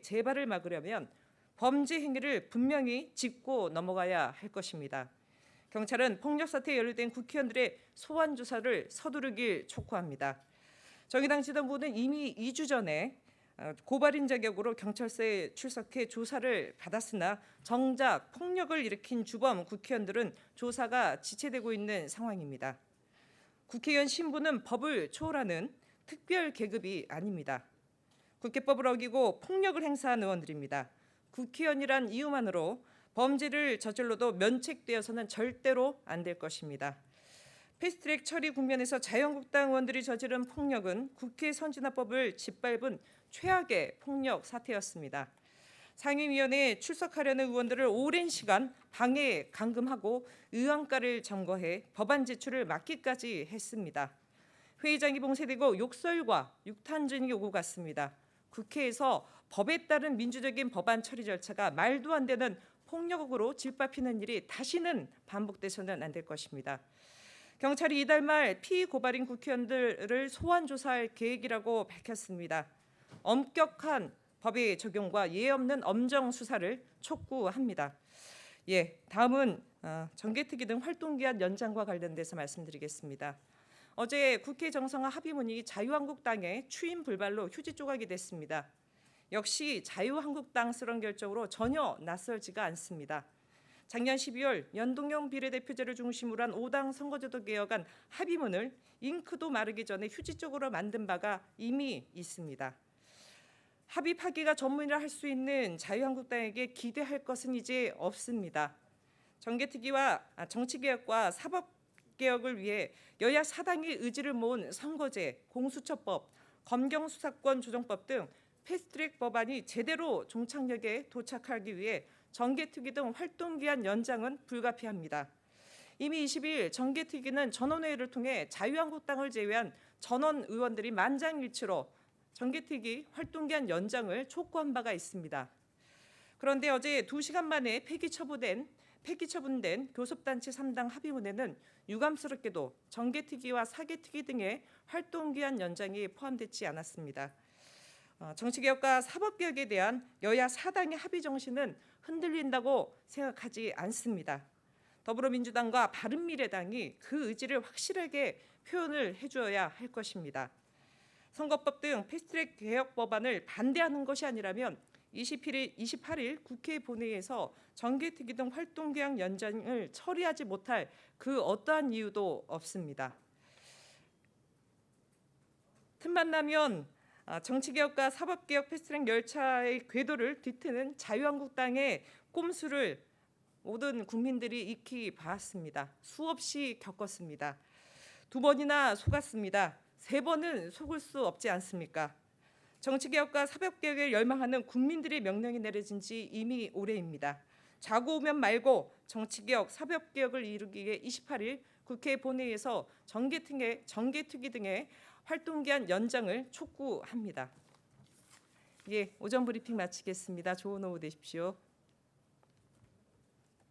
재발을 막으려면 범죄 행위를 분명히 짚고 넘어가야 할 것입니다. 경찰은 폭력 사태에 연루된 국회의원들의 소환 조사를 서두르길 촉구합니다. 정의당 지도부는 이미 2주 전에 고발인 자격으로 경찰서에 출석해 조사를 받았으나 정작 폭력을 일으킨 주범 국회의원들은 조사가 지체되고 있는 상황입니다. 국회의원 신분은 법을 초월하는 특별 계급이 아닙니다. 국회법을 어기고 폭력을 행사한 의원들입니다. 국회의원이란 이유만으로 범죄를 저질러도 면책되어서는 절대로 안 될 것입니다. 패스트트랙 처리 국면에서 자유한국당 의원들이 저지른 폭력은 국회 선진화법을 짓밟은 최악의 폭력 사태였습니다. 상임위원회에 출석하려는 의원들을 오랜 시간 방해에 감금하고 의안가를 점거해 법안 제출을 막기까지 했습니다. 회의장이 봉쇄되고 욕설과 육탄전이 오고 갔습니다. 국회에서 법에 따른 민주적인 법안 처리 절차가 말도 안 되는 폭력으로 짓밟히는 일이 다시는 반복돼서는 안 될 것입니다. 경찰이 이달 말 피고발인 국회의원들을 소환 조사할 계획이라고 밝혔습니다. 엄격한 법의 적용과 예의 없는 엄정 수사를 촉구합니다. 다음은 정개특위 등 활동기한 연장과 관련돼서 말씀드리겠습니다. 어제 국회 정상화 합의문이 자유한국당의 추인 불발로 휴지 조각이 됐습니다. 역시 자유한국당스러운 결정으로 전혀 낯설지가 않습니다. 작년 12월 연동형 비례대표제를 중심으로 한 5당 선거제도 개혁안 합의문을 잉크도 마르기 전에 휴지 쪽으로 만든 바가 이미 있습니다. 합의 파기가 전문이라 할 수 있는 자유한국당에게 기대할 것은 이제 없습니다. 정치개혁과 사법개혁을 위해 여야 사당이 의지를 모은 선거제, 공수처법, 검경수사권 조정법 등 패스트트랙 법안이 제대로 종착역에 도착하기 위해 정개특위 등 활동기한 연장은 불가피합니다. 이미 20일 정개특위는 전원회의를 통해 자유한국당을 제외한 전원 의원들이 만장일치로 정개특위 활동기한 연장을 촉구한 바가 있습니다. 그런데 어제 2시간 만에 폐기 처분된 교섭단체 3당 합의문에는 유감스럽게도 정개특위와 사개특위 등의 활동기한 연장이 포함되지 않았습니다. 정치개혁과 사법개혁에 대한 여야 사당의 합의 정신은 흔들린다고 생각하지 않습니다. 더불어민주당과 바른미래당이 그 의지를 확실하게 표현을 해줘야 할 것입니다. 선거법 등 패스트트랙 개혁 법안을 반대하는 것이 아니라면 28일 국회 본회의에서 정개특위 등 활동기한 연장을 처리하지 못할 그 어떠한 이유도 없습니다. 틈만 나면 정치개혁과 사법개혁 패스트트랙 열차의 궤도를 뒤트는 자유한국당의 꼼수를 모든 국민들이 익히 봤습니다. 수없이 겪었습니다. 2번이나 속았습니다. 3번은 속을 수 없지 않습니까? 정치개혁과 사법개혁을 열망하는 국민들의 명령이 내려진 지 이미 오래입니다. 자고 오면 말고 정치개혁, 사법개혁을 이루기 위해 28일 국회 본회의에서 정개특위 등의 활동기한 연장을 촉구합니다. 오전 브리핑 마치겠습니다. 좋은 오후 되십시오.